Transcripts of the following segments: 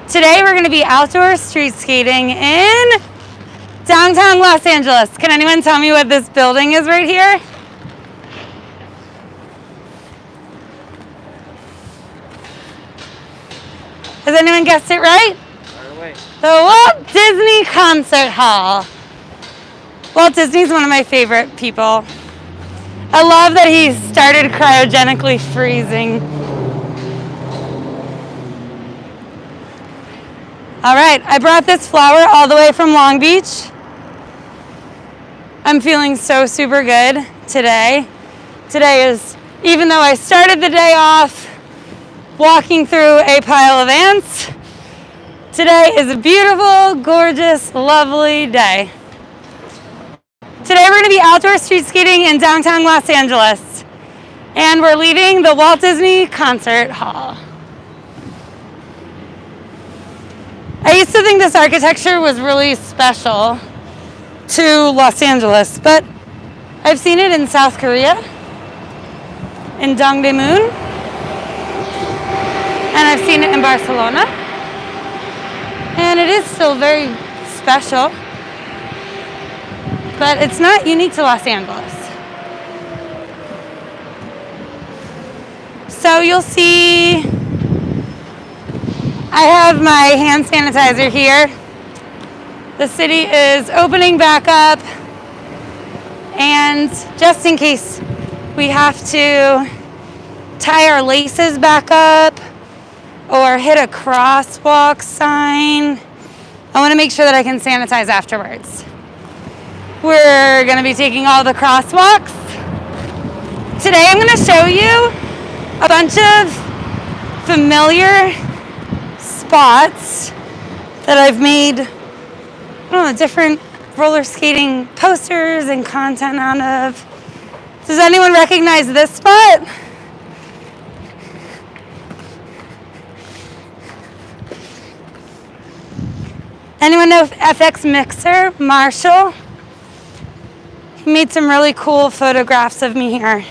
Today we're going to be outdoor street skating in downtown Los Angeles. Can anyone tell me what this building is right here? Has anyone guessed it right? The Walt Disney Concert Hall. Walt Disney's one of my favorite people. I love that he started cryogenically freezing. All right, I brought this flower all the way from Long Beach. I'm feeling so super good today. Today is, even though I started the day off walking through a pile of ants, today is a beautiful, gorgeous, lovely day. Today we're going to be outdoor street skating in downtown Los Angeles, and we're leaving the Walt Disney Concert Hall. I used to think this architecture was really special to Los Angeles, but I've seen it in South Korea, in Dongdaemun, and I've seen it in Barcelona, and it is still very special, but it's not unique to Los Angeles. So you'll see I have my hand sanitizer here. The city is opening back up, and just in case we have to tie our laces back up or hit a crosswalk sign, I want to make sure that I can sanitize afterwards. We're going to be taking all the crosswalks. Today I'm going to show you a bunch of familiar spots that I've made, I don't know, different roller skating posters and content out of. Does anyone recognize this spot? Anyone know FX Mixer, Marshall? He made some really cool photographs of me here.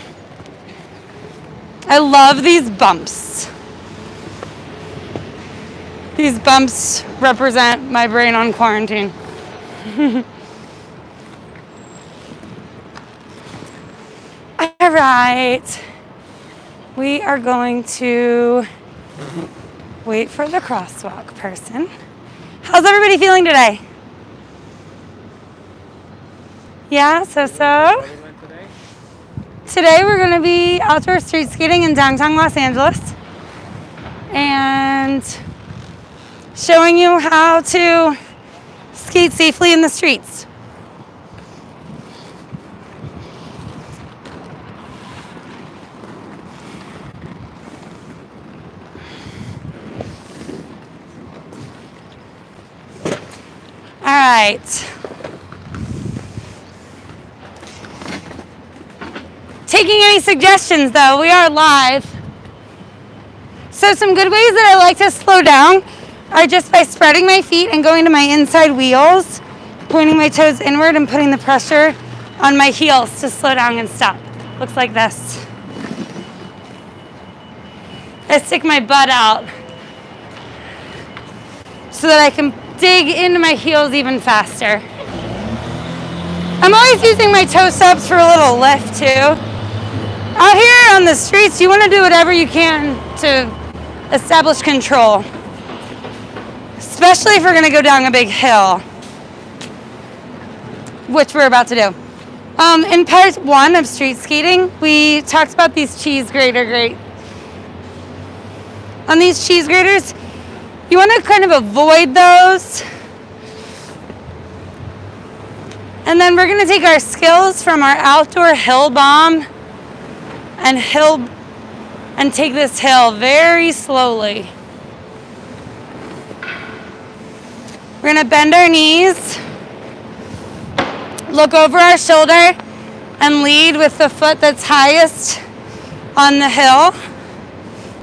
I love these bumps. These bumps represent my brain on quarantine. All right. We are going to wait for the crosswalk person. How's everybody feeling today? Yeah, so. Today we're going to be outdoor street skating in downtown Los Angeles and showing you how to skate safely in the streets. All right. Taking any suggestions though, we are live. So some good ways that I like to slow down are just by spreading my feet and going to my inside wheels, pointing my toes inward and putting the pressure on my heels to slow down and stop. Looks like this. I stick my butt out so that I can dig into my heels even faster. I'm always using my toe subs for a little lift too. Out here on the streets, you want to do whatever you can to establish control, especially if we're going to go down a big hill, which we're about to do. In part 1 of street skating, we talked about these cheese grater grates. On these cheese graters, you want to kind of avoid those. And then we're going to take our skills from our outdoor hill bomb and take this hill very slowly. We're going to bend our knees, look over our shoulder, and lead with the foot that's highest on the hill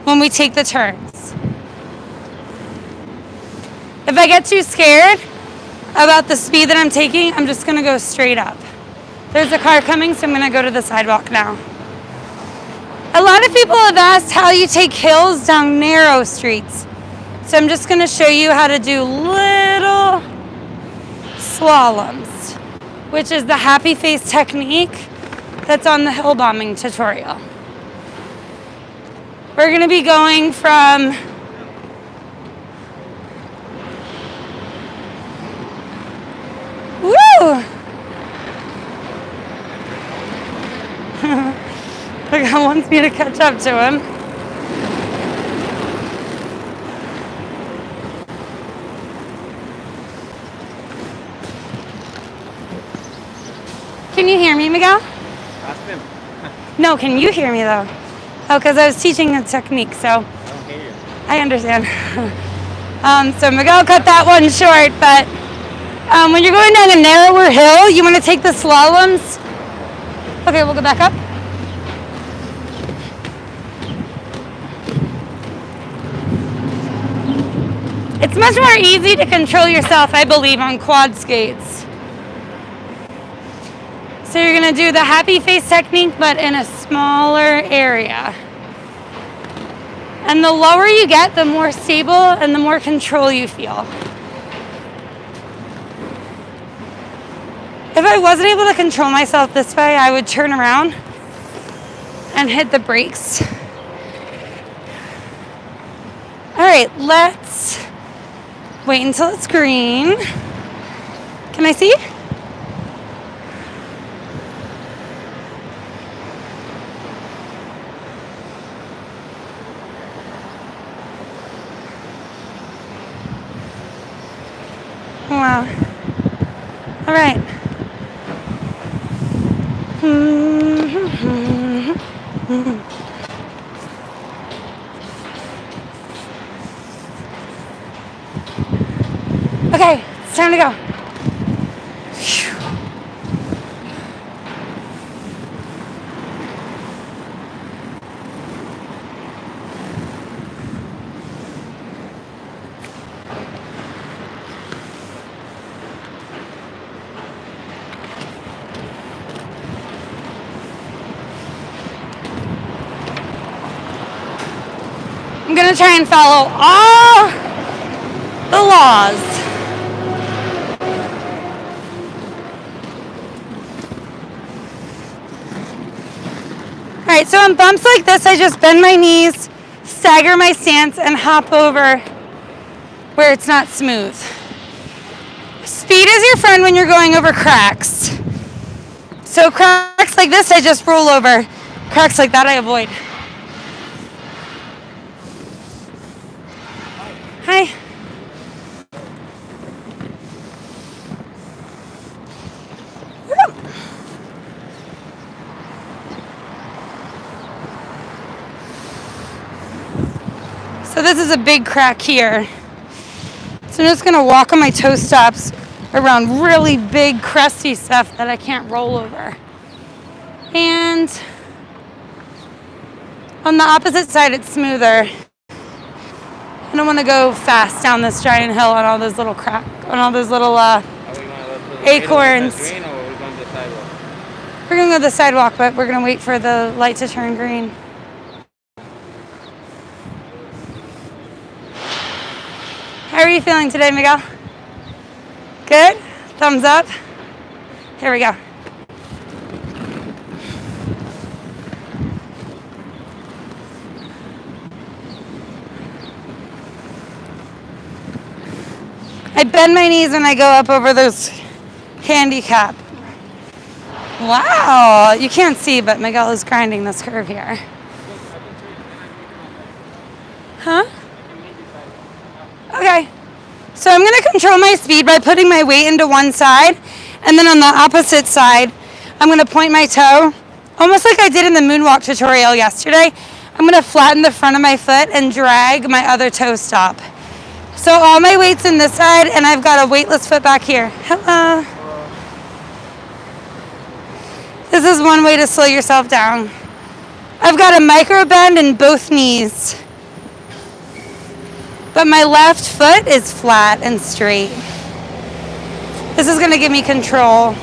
when we take the turns. If I get too scared about the speed that I'm taking, I'm just going to go straight up. There's a car coming, so I'm going to go to the sidewalk now. A lot of people have asked how you take hills down narrow streets. So I'm just gonna show you how to do little slaloms, which is the happy face technique that's on the hill bombing tutorial. We're gonna be going from woo! The guy wants me to catch up to him. Can you hear me, Miguel? Ask him. No, can you hear me though? Oh, because I was teaching a technique, so. I don't hear you. I understand. So Miguel cut that one short, but when you're going down a narrower hill, you want to take the slaloms. Okay, we'll go back up. It's much more easy to control yourself, I believe, on quad skates. So you're gonna do the happy face technique, but in a smaller area. And the lower you get, the more stable and the more control you feel. If I wasn't able to control myself this way, I would turn around and hit the brakes. All right, let's wait until it's green. Can I see? Wow. All right. Okay, it's time to go. I'm gonna try and follow all the laws. All right, so on bumps like this, I just bend my knees, stagger my stance, and hop over where it's not smooth. Speed is your friend when you're going over cracks. So cracks like this, I just roll over. Cracks like that, I avoid. Hi. So this is a big crack here. So I'm just gonna walk on my toe stops around really big crusty stuff that I can't roll over. And on the opposite side, it's smoother. I don't want to go fast down this giant hill on all those little acorns. We're gonna go to the sidewalk, but we're gonna wait for the light to turn green. How are you feeling today, Miguel? Good? Thumbs up? Here we go. I bend my knees when I go up over those handicap. Wow, you can't see, but Miguel is grinding this curve here. Huh? Okay. So I'm going to control my speed by putting my weight into one side, and then on the opposite side, I'm going to point my toe, almost like I did in the moonwalk tutorial yesterday. I'm going to flatten the front of my foot and drag my other toe stop. So all my weight's in this side, and I've got a weightless foot back here. Hello. This is one way to slow yourself down. I've got a micro bend in both knees, but my left foot is flat and straight. This is going to give me control.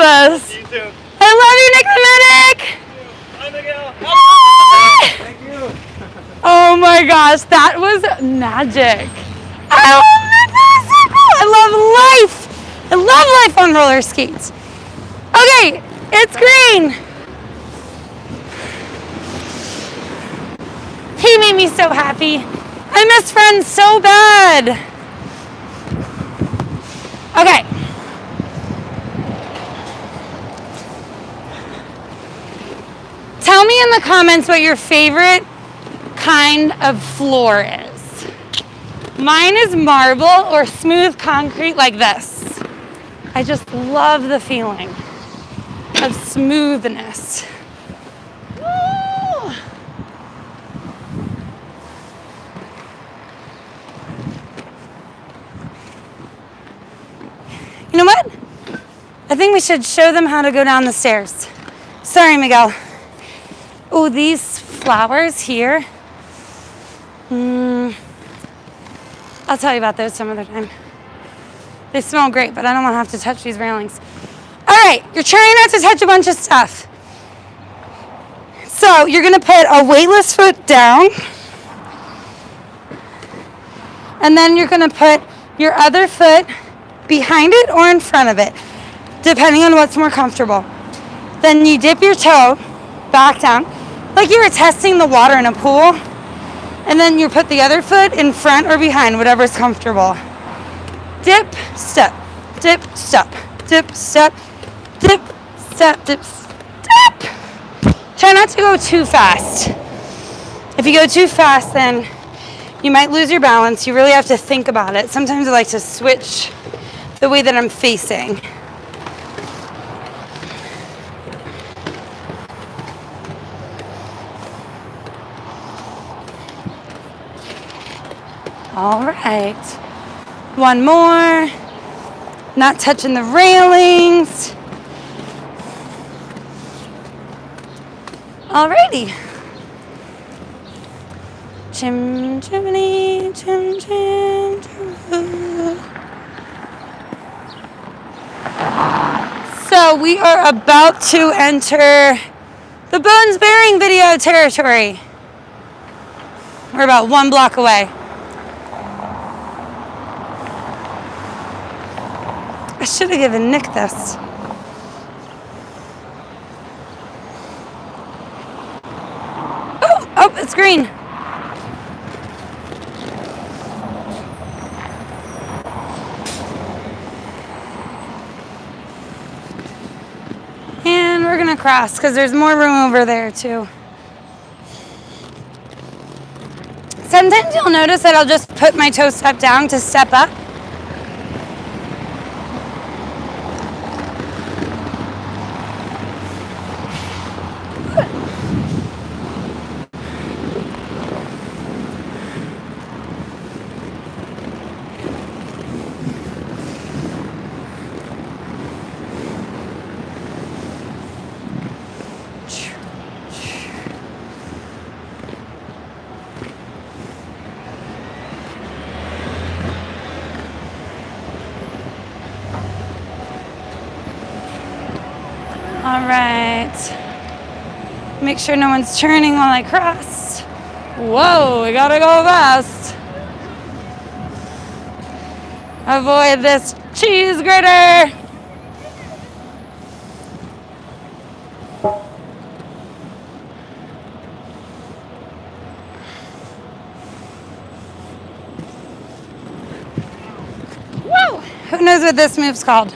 this. You too. I love you, Nick the Medic. Bye, Miguel. Thank you. Oh my gosh, that was magic. I love it. That was so cool. I love life. I love life on roller skates. Okay, it's green. He made me so happy. I miss friends so bad. Okay. Tell me in the comments what your favorite kind of floor is. Mine is marble or smooth concrete like this. I just love the feeling of smoothness. Woo! You know what? I think we should show them how to go down the stairs. Sorry, Miguel. Oh, these flowers here. I'll tell you about those some other time. They smell great, but I don't want to have to touch these railings. All right, you're trying not to touch a bunch of stuff. So you're gonna put a weightless foot down, and then you're gonna put your other foot behind it or in front of it, depending on what's more comfortable. Then you dip your toe back down, like you were testing the water in a pool, and then you put the other foot in front or behind, whatever's comfortable. Dip, step, dip, step, dip, step, dip, step, dip, step. Try not to go too fast. If you go too fast, then you might lose your balance. You really have to think about it. Sometimes I like to switch the way that I'm facing. All right. One more. Not touching the railings. Alrighty. Chim chimney, chim chim chim. So we are about to enter the bones bearing video territory. We're about 1 block away. I should have given Nick this. Oh, it's green. And we're gonna cross because there's more room over there too. Sometimes you'll notice that I'll just put my toe step down to step up. All right. Make sure no one's turning while I cross. Whoa, we gotta go fast. Avoid this cheese grater. Whoa, who knows what this move's called?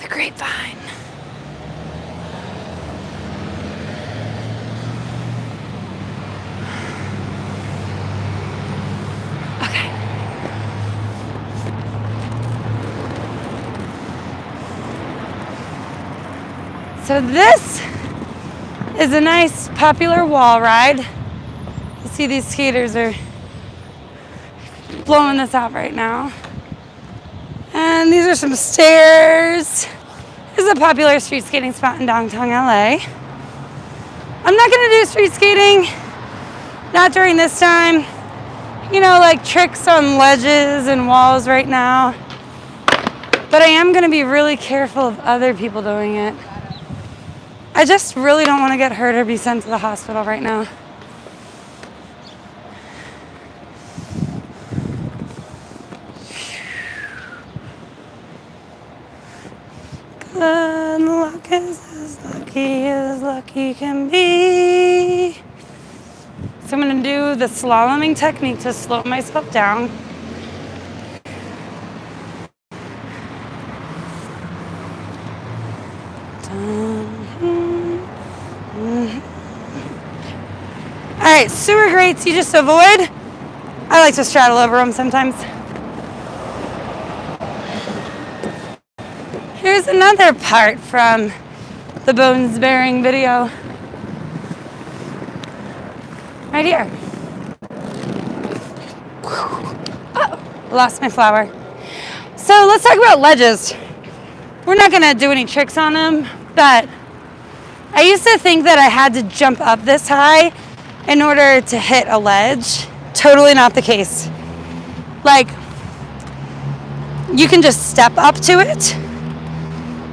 Grapevine. Okay. So this is a nice popular wall ride. You see these skaters are blowing this out right now. And these are some stairs. This is a popular street skating spot in downtown LA. I'm not gonna do street skating, not during this time. You know, like tricks on ledges and walls right now. But I am gonna be really careful of other people doing it. I just really don't want to get hurt or be sent to the hospital right now. Good luck is as lucky can be. So I'm going to do the slaloming technique to slow myself down. All right, sewer grates you just avoid. I like to straddle over them sometimes. Here's another part from the bones bearing video. Right here. Oh, lost my flower. So let's talk about ledges. We're not gonna do any tricks on them, but I used to think that I had to jump up this high in order to hit a ledge. Totally not the case. Like, you can just step up to it,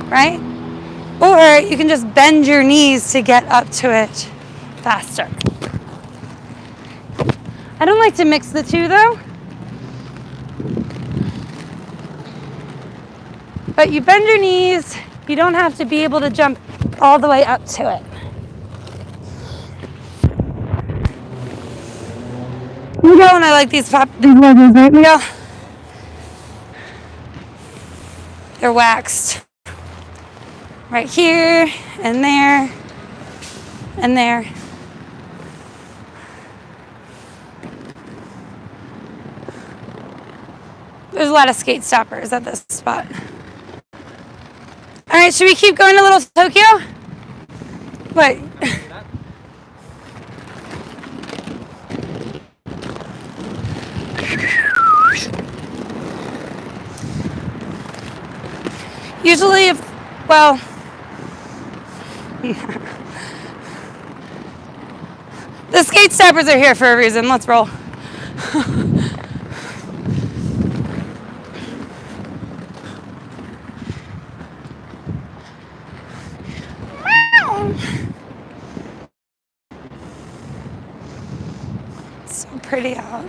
right? Or you can just bend your knees to get up to it faster. I don't like to mix the two though. But you bend your knees, you don't have to be able to jump all the way up to it. Miguel and I like these ledges, right, Miguel? They're waxed. Right here, and there, and there. There's a lot of skate stoppers at this spot. All right, should we keep going to Little Tokyo? What? Usually, well, the skate stoppers are here for a reason. Let's roll. It's so pretty out.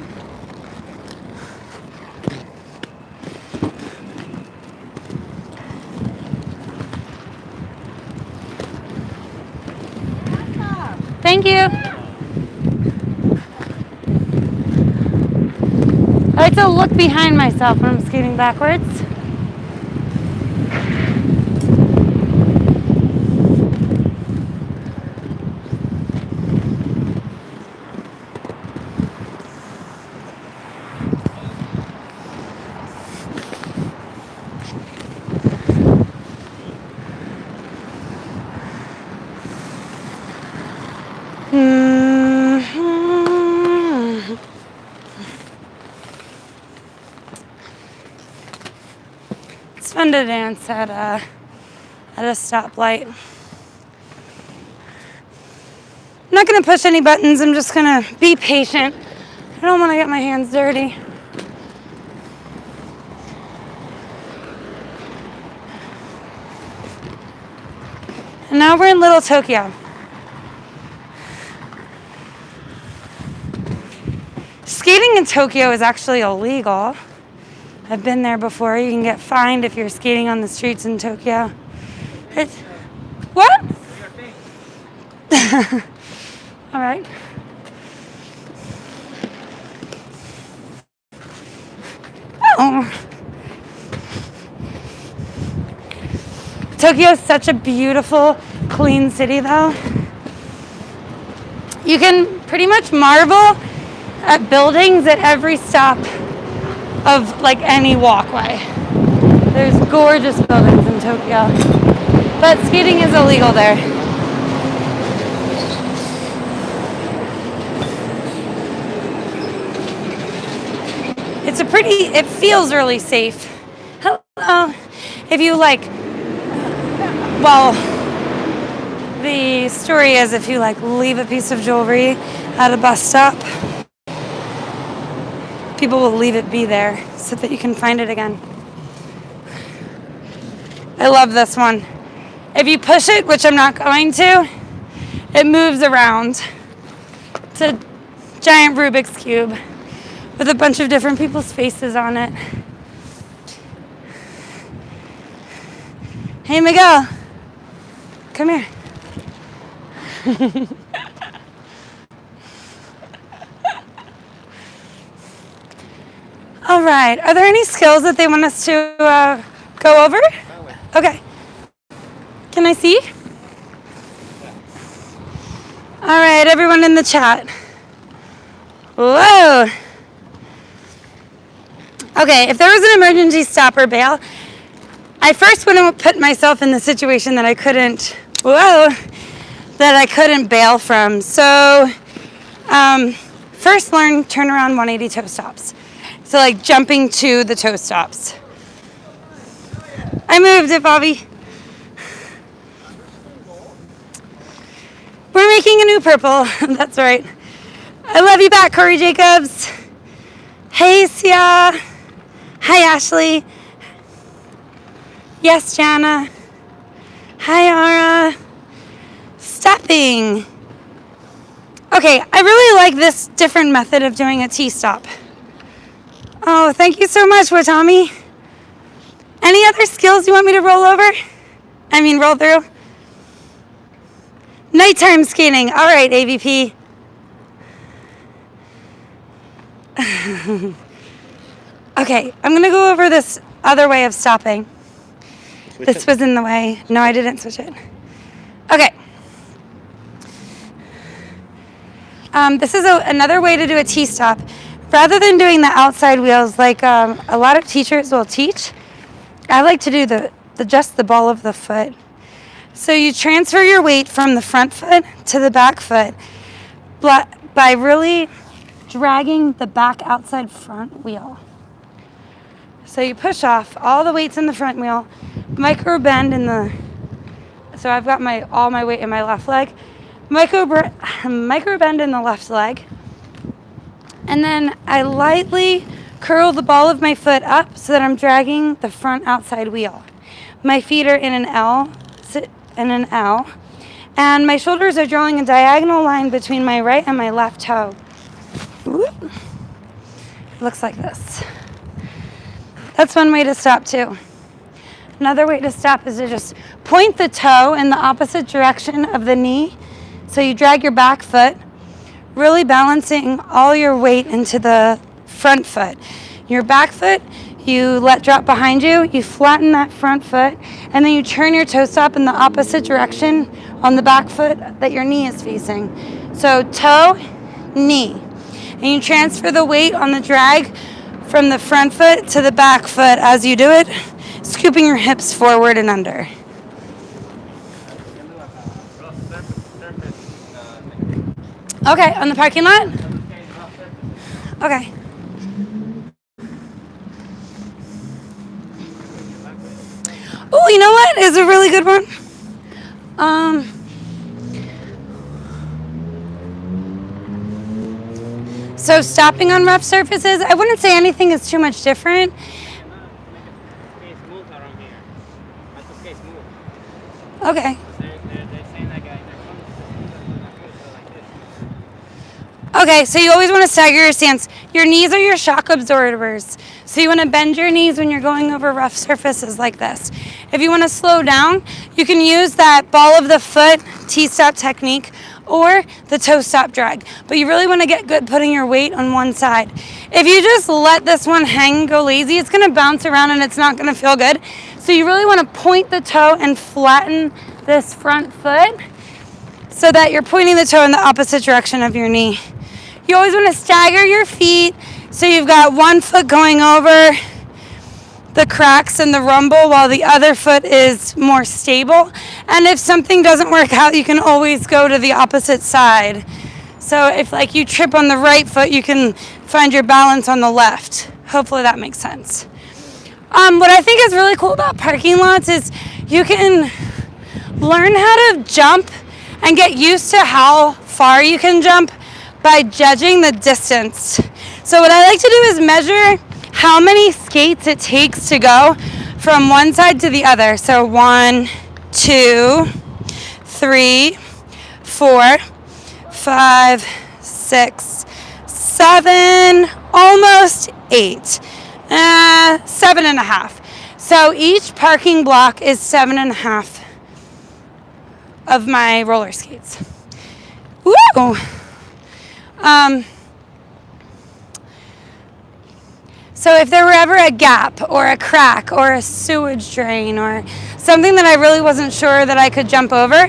Thank you. I like to look behind myself when I'm skating backwards. It's fun to dance at a stoplight. I'm not gonna push any buttons, I'm just gonna be patient. I don't wanna get my hands dirty. And now we're in Little Tokyo. Skating in Tokyo is actually illegal. I've been there before. You can get fined if you're skating on the streets in Tokyo. It's, what? All right. Oh. Tokyo is such a beautiful, clean city, though. You can pretty much marvel at buildings at every stop of like any walkway. There's gorgeous buildings in Tokyo, but skating is illegal there. It feels really safe. Hello. If you like Well, the story is if you like leave a piece of jewelry at a bus stop, people will leave it be there so that you can find it again. I love this one. If you push it, which I'm not going to, it moves around. It's a giant Rubik's Cube with a bunch of different people's faces on it. Hey, Miguel. Come here. All right. Are there any skills that they want us to go over? Okay. Can I see? All right, everyone in the chat. Whoa. Okay, if there was an emergency stop or bail, I first wouldn't put myself in the situation that I couldn't bail from. So first learn turnaround 180 toe stops. So like jumping to the toe stops. I moved it, Bobby. We're making a new purple. That's right. I love you back, Corey Jacobs. Hey, Sia. Hi, Ashley. Yes, Jana. Hi, Ara. Stepping. Okay, I really like this different method of doing a T-stop. Oh, thank you so much, Watami. Any other skills you want me to roll over? Roll through? Nighttime skating. All right, AVP. Okay, I'm going to go over this other way of stopping. This was in the way. No, I didn't switch it. Okay. This is another way to do a T-stop. Rather than doing the outside wheels like a lot of teachers will teach, I like to do just the ball of the foot. So you transfer your weight from the front foot to the back foot by really dragging the back outside front wheel. So you push off all the weights in the front wheel, micro bend so I've got all my weight in my left leg, micro bend in the left leg, and then I lightly curl the ball of my foot up so that I'm dragging the front outside wheel. My feet are in an L, and my shoulders are drawing a diagonal line between my right and my left toe. Whoop. Looks like this. That's one way to stop too. Another way to stop is to just point the toe in the opposite direction of the knee. So you drag your back foot, really balancing all your weight into the front foot. Your back foot, you let drop behind you, you flatten that front foot, and then you turn your toe stop in the opposite direction on the back foot that your knee is facing. So toe, knee. And you transfer the weight on the drag from the front foot to the back foot as you do it, scooping your hips forward and under. Okay, on the parking lot? Okay. Oh, you know what is a really good one? So stopping on rough surfaces, I wouldn't say anything is too much different. Okay. Okay, so you always want to stagger your stance. Your knees are your shock absorbers. So you want to bend your knees when you're going over rough surfaces like this. If you want to slow down, you can use that ball of the foot T-stop technique or the toe stop drag. But you really want to get good putting your weight on one side. If you just let this one hang and go lazy, it's going to bounce around and it's not going to feel good. So you really want to point the toe and flatten this front foot so that you're pointing the toe in the opposite direction of your knee. You always want to stagger your feet so you've got one foot going over the cracks and the rumble while the other foot is more stable. And if something doesn't work out, you can always go to the opposite side. So if like you trip on the right foot, you can find your balance on the left. Hopefully that makes sense. What I think is really cool about parking lots is you can learn how to jump and get used to how far you can jump by judging the distance. So what I like to do is measure how many skates it takes to go from one side to the other. So 1, 2, 3, 4, 5, 6, 7, almost 8, 7.5. So each parking block is 7.5 of my roller skates. Woo! So if there were ever a gap or a crack or a sewage drain or something that I really wasn't sure that I could jump over,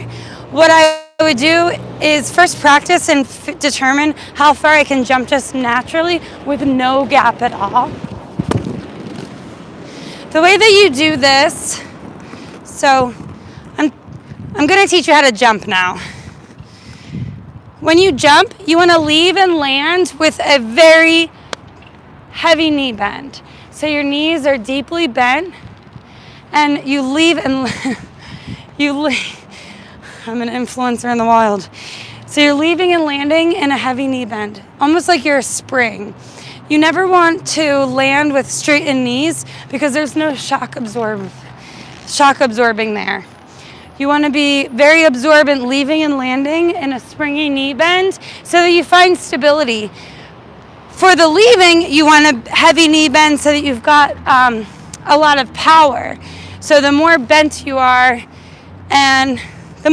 what I would do is first practice and determine how far I can jump just naturally with no gap at all. The way that you do this, so I'm going to teach you how to jump now. When you jump, you want to leave and land with a very heavy knee bend. So your knees are deeply bent and you leave and I'm an influencer in the wild. So you're leaving and landing in a heavy knee bend, almost like you're a spring. You never want to land with straightened knees because there's no shock absorbing there. You want to be very absorbent, leaving and landing in a springy knee bend so that you find stability. For the leaving, you want a heavy knee bend so that you've got a lot of power. So the more bent you are, then the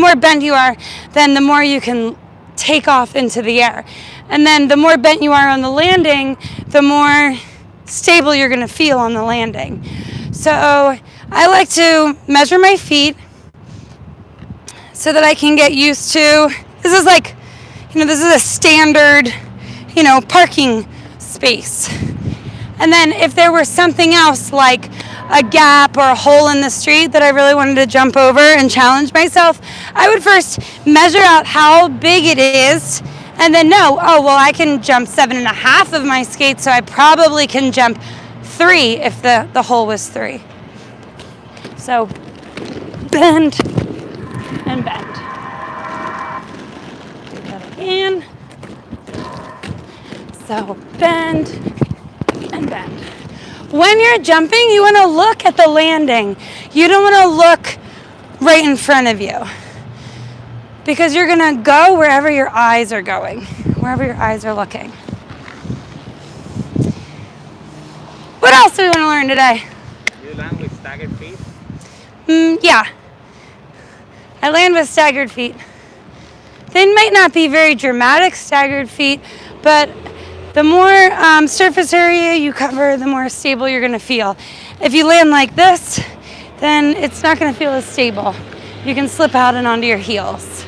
more you can take off into the air. And then the more bent you are on the landing, the more stable you're going to feel on the landing. So I like to measure my feet so that I can get used to, this is a standard, parking space. And then if there were something else like a gap or a hole in the street that I really wanted to jump over and challenge myself, I would first measure out how big it is and then know, I can jump 7.5 of my skates, so I probably can jump 3 if the hole was 3. So bend and bend. Do that again. So bend and bend. When you're jumping, you want to look at the landing. You don't want to look right in front of you because you're going to go wherever your eyes are going, wherever your eyes are looking. What else do we want to learn today? You land with staggered feet? Yeah. I land with staggered feet. They might not be very dramatic staggered feet, but the more surface area you cover, the more stable you're going to feel. If you land like this, then it's not going to feel as stable. You can slip out and onto your heels.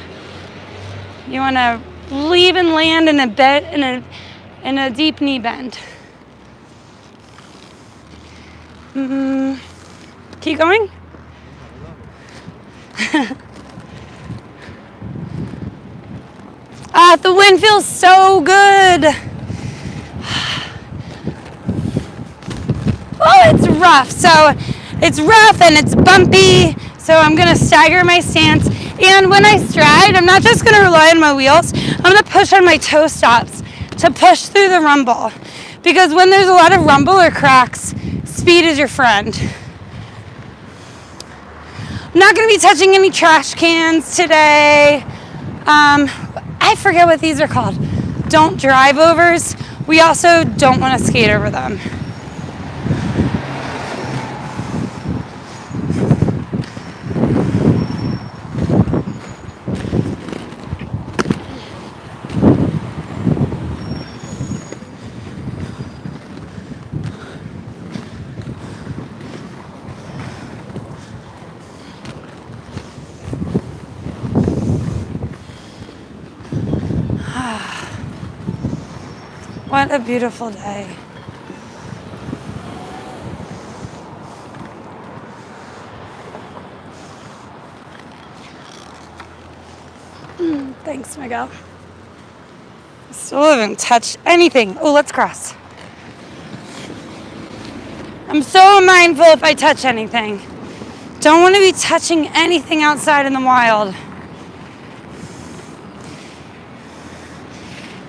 You want to leave and land in a deep knee bend. Keep going. The wind feels so good. Oh, it's rough. So it's rough and it's bumpy. So I'm going to stagger my stance. And when I stride, I'm not just going to rely on my wheels. I'm going to push on my toe stops to push through the rumble. Because when there's a lot of rumble or cracks, speed is your friend. I'm not going to be touching any trash cans today. I forget what these are called. Don't drive overs. We also don't want to skate over them. What a beautiful day. Thanks, Miguel. Still haven't touched anything. Oh, let's cross. I'm so mindful if I touch anything. Don't want to be touching anything outside in the wild.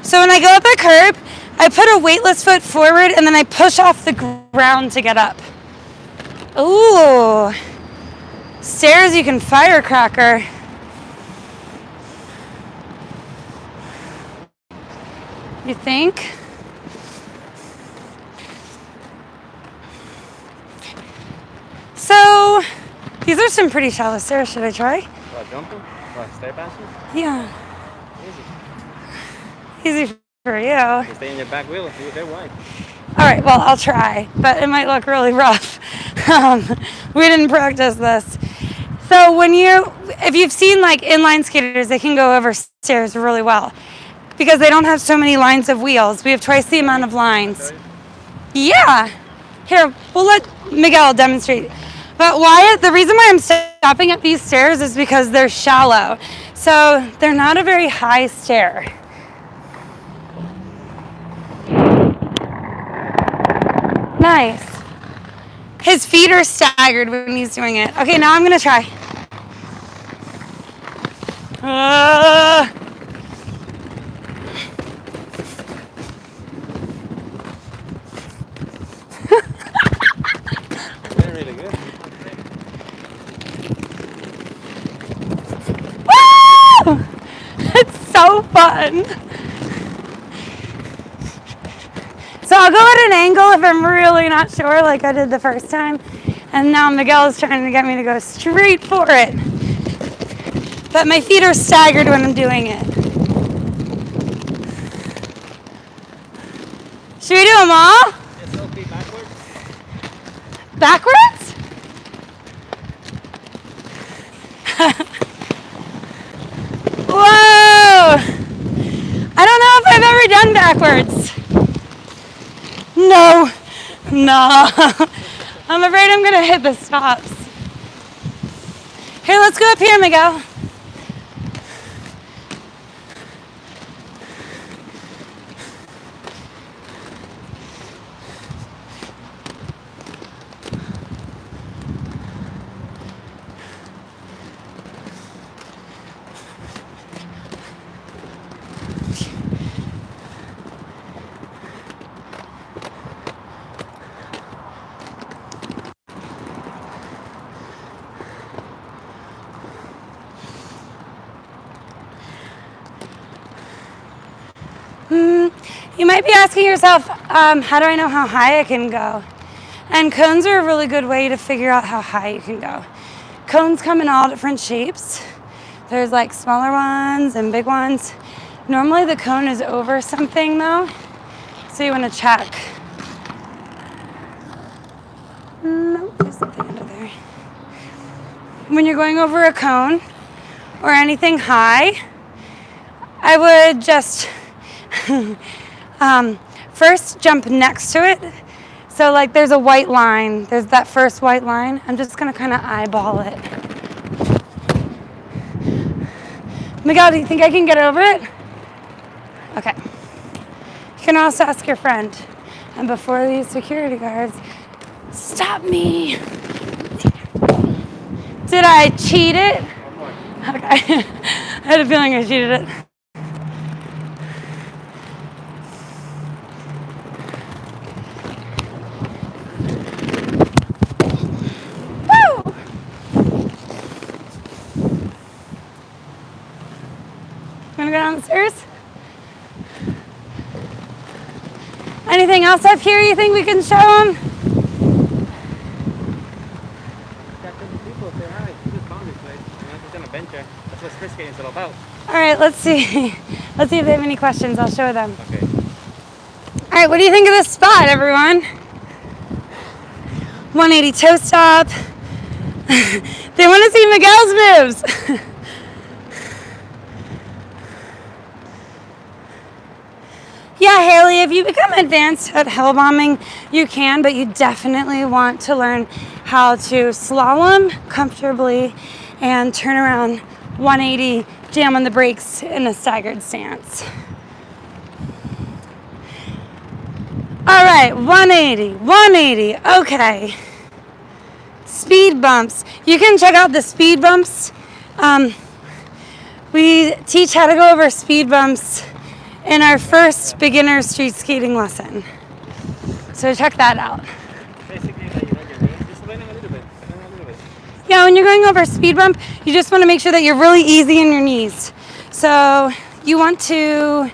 So when I go up a curb, I put a weightless foot forward and then I push off the ground to get up. Ooh. Stairs you can firecracker. You think? So, these are some pretty shallow stairs. Should I try? What, jumping? What, stair passes? Yeah. Easy. Easy for you. You stay in your back wheel if you're wide. All right, well, I'll try, but it might look really rough. We didn't practice this. So if you've seen like inline skaters, they can go over stairs really well because they don't have so many lines of wheels. We have twice the amount of lines. Yeah. Here, we'll let Miguel demonstrate. But Wyatt, the reason why I'm stopping at these stairs is because they're shallow. So they're not a very high stair. Nice. His feet are staggered when he's doing it. Okay, now I'm gonna try. They're really good. Woo! It's so fun. So I'll go at an angle if I'm really not sure, like I did the first time. And now Miguel is trying to get me to go straight for it. But my feet are staggered when I'm doing it. Should we do them all? Yes, so feet backwards. Backwards? Whoa! I don't know if I've ever done backwards. No. I'm afraid I'm gonna hit the stops. Here, let's go up here, Miguel. You might be asking yourself, how do I know how high I can go? And cones are a really good way to figure out how high you can go. Cones come in all different shapes. There's like smaller ones and big ones. Normally the cone is over something though, so you want to check. Nope, there's nothing under there. When you're going over a cone or anything high, I would just first jump next to it. So like there's a white line, there's that first white line. I'm just gonna kind of eyeball it. Miguel, do you think I can get over it? Okay. You can also ask your friend. And before these security guards stop me. Did I cheat it? Okay. I had a feeling I cheated it. Woo! Wanna go down the stairs? Anything else up here you think we can show them? That's what sprint skating is all about. All right, let's see. Let's see if they have any questions. I'll show them. Okay. All right, what do you think of this spot, everyone? 180 toe stop. They want to see Miguel's moves. Yeah, Haley, if you become advanced at hill bombing, you can, but you definitely want to learn how to slalom comfortably and turn around 180, jam on the brakes in a staggered stance. All right, 180, okay. speed bumps. You can check out the speed bumps. We teach how to go over speed bumps in our first beginner street skating lesson. So check that out. Basically, like, your knees, just bend them a little bit. Yeah, when you're going over a speed bump, you just want to make sure that you're really easy in your knees. So you want to,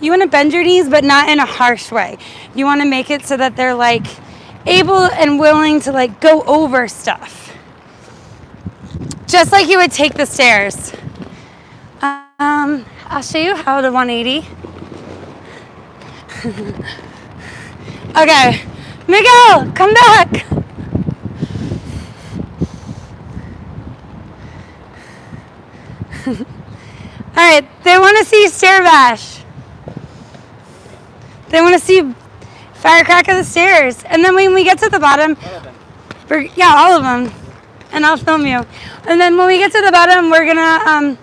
you want to bend your knees, but not in a harsh way. You want to make it so that they're able and willing to go over stuff. Just like you would take the stairs. I'll show you how to 180. Okay, Miguel, come back. All right, they want to see stair bash. They want to see firecrack of the stairs. And then when we get to the bottom, all of them. And I'll film you. And then when we get to the bottom, we're gonna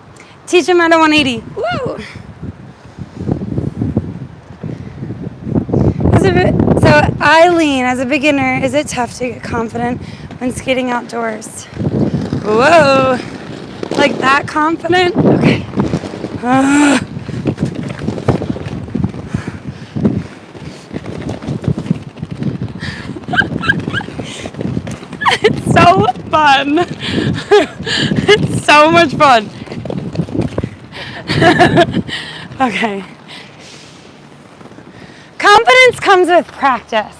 teach them how to 180. Woo! So Eileen, as a beginner, is it tough to get confident when skating outdoors? Whoa! Like that confident? Okay. It's so fun. It's so much fun. Okay. Confidence comes with practice.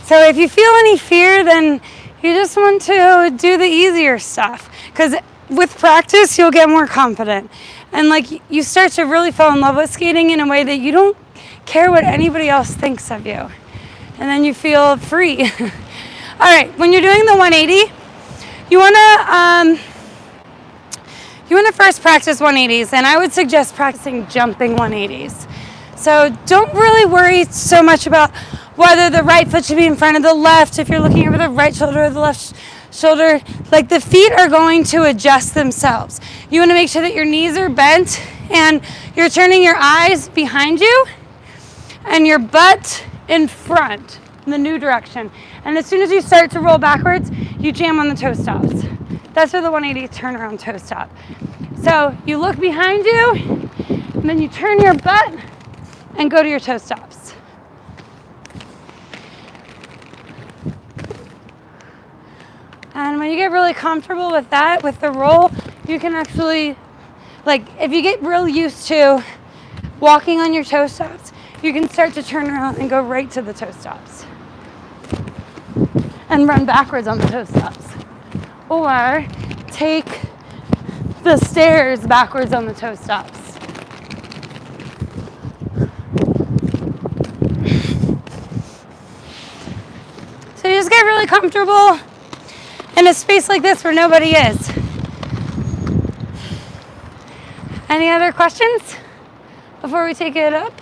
So if you feel any fear, then you just want to do the easier stuff. Because with practice, you'll get more confident. And you start to really fall in love with skating in a way that you don't care what anybody else thinks of you. And then you feel free. All right, when you're doing the 180, you want to first practice 180s, and I would suggest practicing jumping 180s. So don't really worry so much about whether the right foot should be in front of the left, if you're looking over the right shoulder or the left shoulder. The feet are going to adjust themselves. You want to make sure that your knees are bent and you're turning your eyes behind you and your butt in front in the new direction. And as soon as you start to roll backwards, you jam on the toe stops. That's for the 180 turnaround toe stop. So you look behind you, and then you turn your butt and go to your toe stops. And when you get really comfortable with that, with the roll, you can actually, if you get real used to walking on your toe stops, you can start to turn around and go right to the toe stops. And run backwards on the toe stops. Or take the stairs backwards on the toe stops. So you just get really comfortable in a space like this where nobody is. Any other questions before we take it up?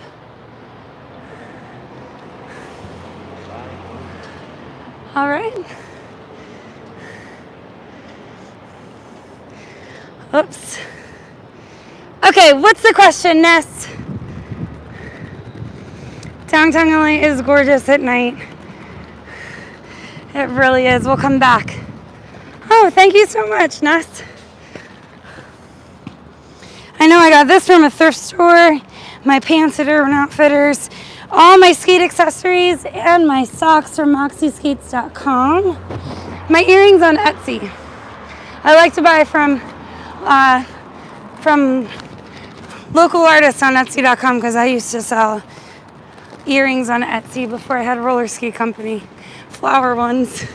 All right. Oops. Okay, what's the question, Ness? Downtown LA is gorgeous at night. It really is. We'll come back. Oh, thank you so much, Ness. I know I got this from a thrift store, my pants at Urban Outfitters, all my skate accessories, and my socks from MoxiSkates.com. My earrings on Etsy. I like to buy from local artists on Etsy.com because I used to sell earrings on Etsy before I had a roller ski company. Flower ones.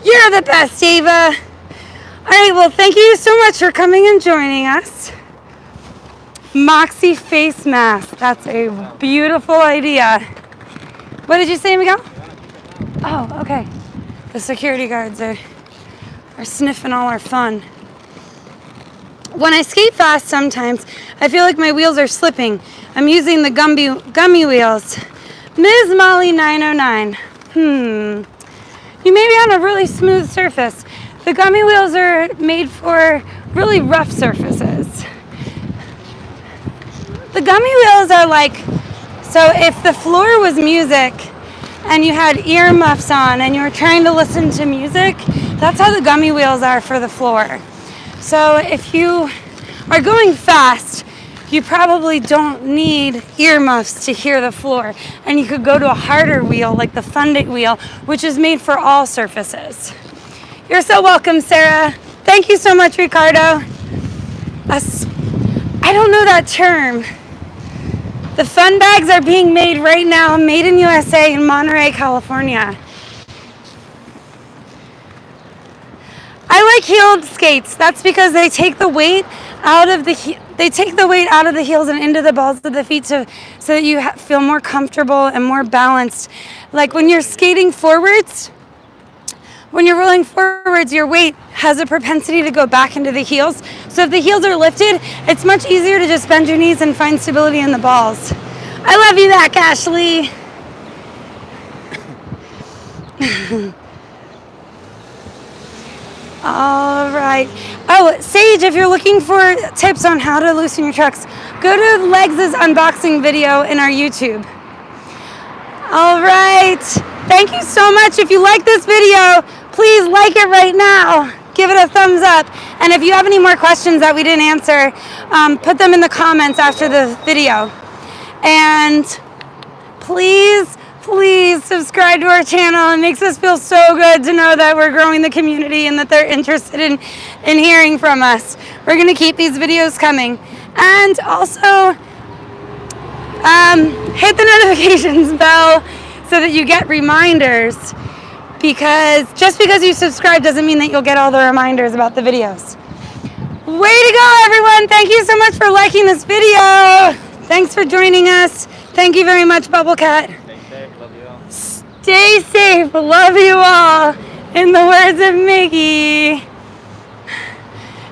You're the best, Ava. All right, well, thank you so much for coming and joining us. Moxi face mask. That's a beautiful idea. What did you say, Miguel? Oh, okay. The security guards are sniffing all our fun. When I skate fast sometimes, I feel like my wheels are slipping. I'm using the gummy wheels. Ms. Molly 909. You may be on a really smooth surface. The gummy wheels are made for really rough surfaces. The gummy wheels are so if the floor was music, and you had earmuffs on and you were trying to listen to music, that's how the gummy wheels are for the floor. So if you are going fast, you probably don't need earmuffs to hear the floor. And you could go to a harder wheel like the Fundit wheel, which is made for all surfaces. You're so welcome, Sarah. Thank you so much, Ricardo. I don't know that term. The fun bags are being made right now, made in USA in Monterey, California. I like heeled skates. That's because they take the weight out of the heels and into the balls of the feet so that you feel more comfortable and more balanced. Like when you're skating forwards, when you're rolling forwards, your weight has a propensity to go back into the heels. So if the heels are lifted, it's much easier to just bend your knees and find stability in the balls. I love you back, Ashley. All right. Oh, Sage, if you're looking for tips on how to loosen your trucks, go to Legs' unboxing video in our YouTube. All right. Thank you so much. If you like this video, please like it right now. Give it a thumbs up. And if you have any more questions that we didn't answer, put them in the comments after the video. And please subscribe to our channel. It makes us feel so good to know that we're growing the community and that they're interested in hearing from us. We're going to keep these videos coming. And also, hit the notifications bell so that you get reminders, because just because you subscribe doesn't mean that you'll get all the reminders about the videos. Way to go, everyone. Thank you so much for liking this video. Thanks for joining us. Thank you very much, Bubble Cat. Stay safe, love you all, in the words of Mickey.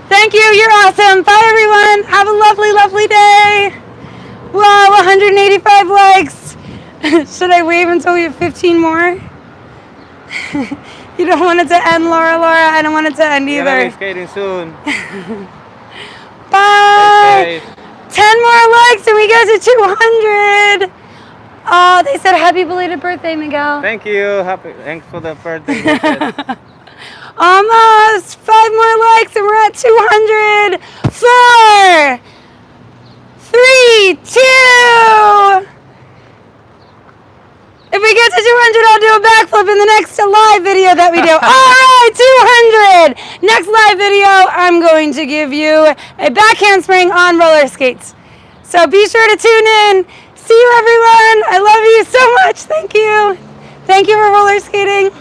Thank you, you're awesome. Bye, everyone. Have a lovely, lovely day. Wow, 185 likes. Should I wave until we have 15 more? You don't want it to end, Laura? I don't want it to end either. We're skating soon. Bye. 10 more likes and we get to 200. Oh, they said happy belated birthday, Miguel. Thank you. Thanks for the birthday. Almost 5 more likes and we're at 200. 4, 3, 2. If we get to 200, I'll do a backflip in the next live video that we do. All right, 200. Next live video, I'm going to give you a back handspring on roller skates. So be sure to tune in. See you, everyone. I love you so much. Thank you. Thank you for roller skating.